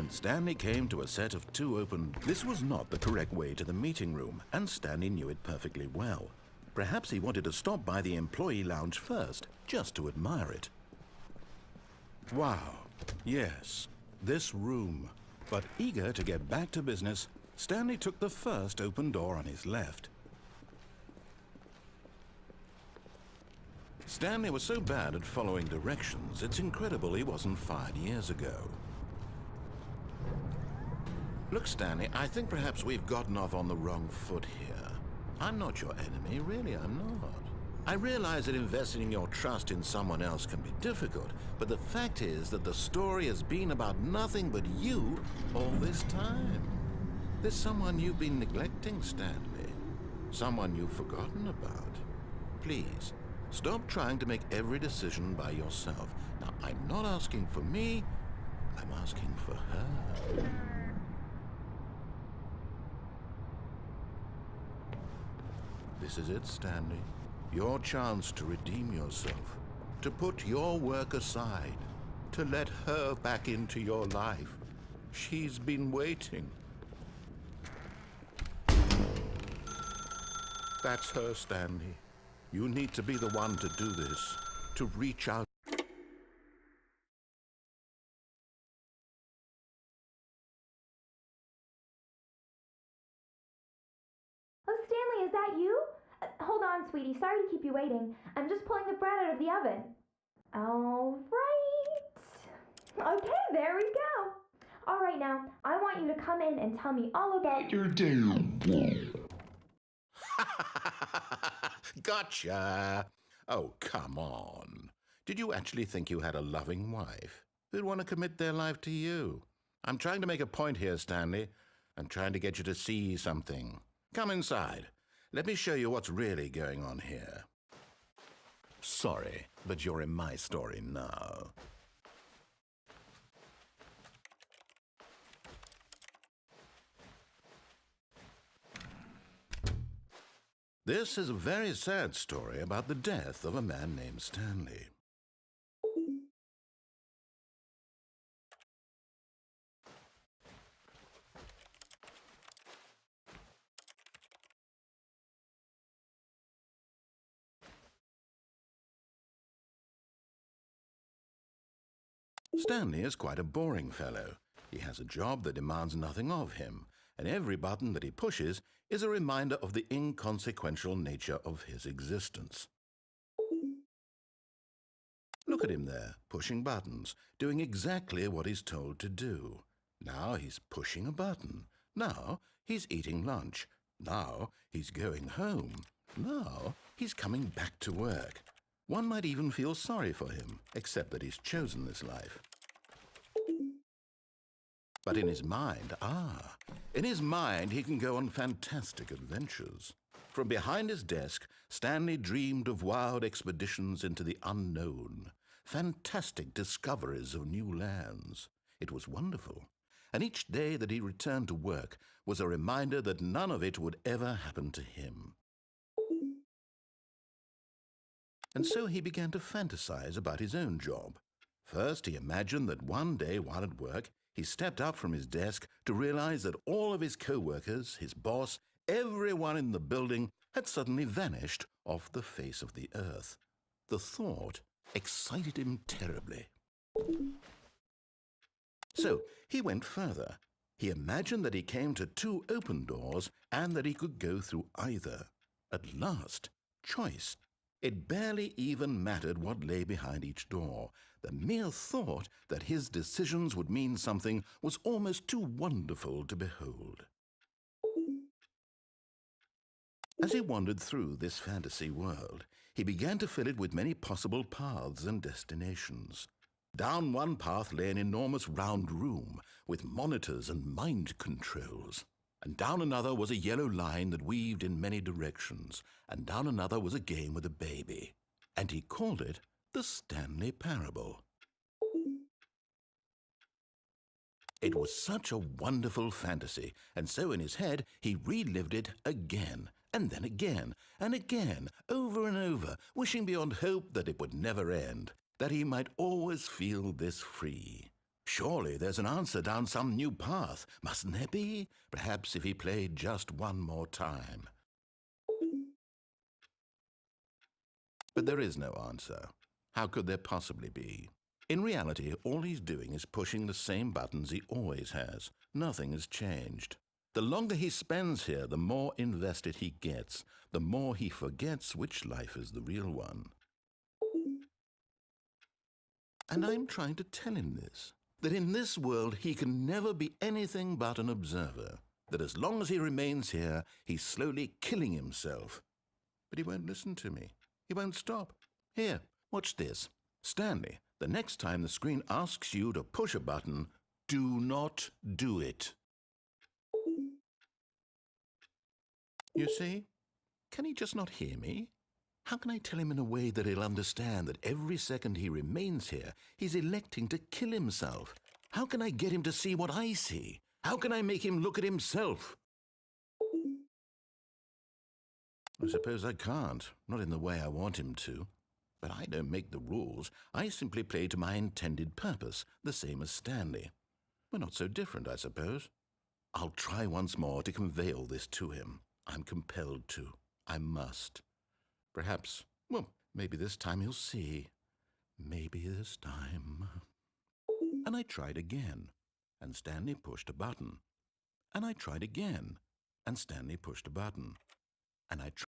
when Stanley came to a set of two open... This was not the correct way to the meeting room, and Stanley knew it perfectly well. Perhaps he wanted to stop by the employee lounge first, just to admire it. Wow, yes, this room. But eager to get back to business, Stanley took the first open door on his left. Stanley was so bad at following directions, it's incredible he wasn't fired years ago. Look, Stanley, I think perhaps we've gotten off on the wrong foot here. I'm not your enemy, really, I'm not. I realize that investing your trust in someone else can be difficult, but the fact is that the story has been about nothing but you all this time. There's someone you've been neglecting, Stanley. Someone you've forgotten about. Please, stop trying to make every decision by yourself. Now, I'm not asking for me, I'm asking for her. This is it, Stanley. Your chance to redeem yourself, to put your work aside, to let her back into your life. She's been waiting. That's her, Stanley. You need to be the one to do this, to reach out. Oh, Stanley, is that you? Hold on, sweetie. Sorry to keep you waiting. I'm just pulling the bread out of the oven. All right. Okay, there we go. All right, now, I want you to come in and tell me all about your day. Gotcha! Oh, come on. Did you actually think you had a loving wife who'd want to commit their life to you? I'm trying to make a point here, Stanley. I'm trying to get you to see something. Come inside. Let me show you what's really going on here. Sorry, but you're in my story now. This is a very sad story about the death of a man named Stanley. Stanley is quite a boring fellow. He has a job that demands nothing of him, and every button that he pushes is a reminder of the inconsequential nature of his existence. Look at him there, pushing buttons, doing exactly what he's told to do. Now he's pushing a button. Now he's eating lunch. Now he's going home. Now he's coming back to work. One might even feel sorry for him, except that he's chosen this life. But in his mind, he can go on fantastic adventures. From behind his desk, Stanley dreamed of wild expeditions into the unknown, fantastic discoveries of new lands. It was wonderful, and each day that he returned to work was a reminder that none of it would ever happen to him. And so he began to fantasize about his own job. First, he imagined that one day while at work, he stepped up from his desk to realize that all of his co-workers, his boss, everyone in the building had suddenly vanished off the face of the earth. The thought excited him terribly. So he went further. He imagined that he came to two open doors and that he could go through either. At last, choice. It barely even mattered what lay behind each door. The mere thought that his decisions would mean something was almost too wonderful to behold. As he wandered through this fantasy world, he began to fill it with many possible paths and destinations. Down one path lay an enormous round room with monitors and mind controls. And down another was a yellow line that weaved in many directions, and down another was a game with a baby. And he called it the Stanley Parable. It was such a wonderful fantasy, and so in his head he relived it again, and then again, and again, over and over, wishing beyond hope that it would never end, that he might always feel this free. Surely there's an answer down some new path, mustn't there be? Perhaps if he played just one more time. But there is no answer. How could there possibly be? In reality, all he's doing is pushing the same buttons he always has. Nothing has changed. The longer he spends here, the more invested he gets, the more he forgets which life is the real one. And I'm trying to tell him this, that in this world he can never be anything but an observer, that as long as he remains here, he's slowly killing himself. But he won't listen to me. He won't stop. Here, watch this. Stanley, the next time the screen asks you to push a button, do not do it. You see? Can he just not hear me? How can I tell him in a way that he'll understand that every second he remains here, he's electing to kill himself? How can I get him to see what I see? How can I make him look at himself? I suppose I can't, not in the way I want him to. But I don't make the rules. I simply play to my intended purpose, the same as Stanley. We're not so different, I suppose. I'll try once more to convey all this to him. I'm compelled to. I must. Perhaps, well, maybe this time he'll see. Maybe this time. And I tried again, and Stanley pushed a button. And I tried again, and Stanley pushed a button. And I tried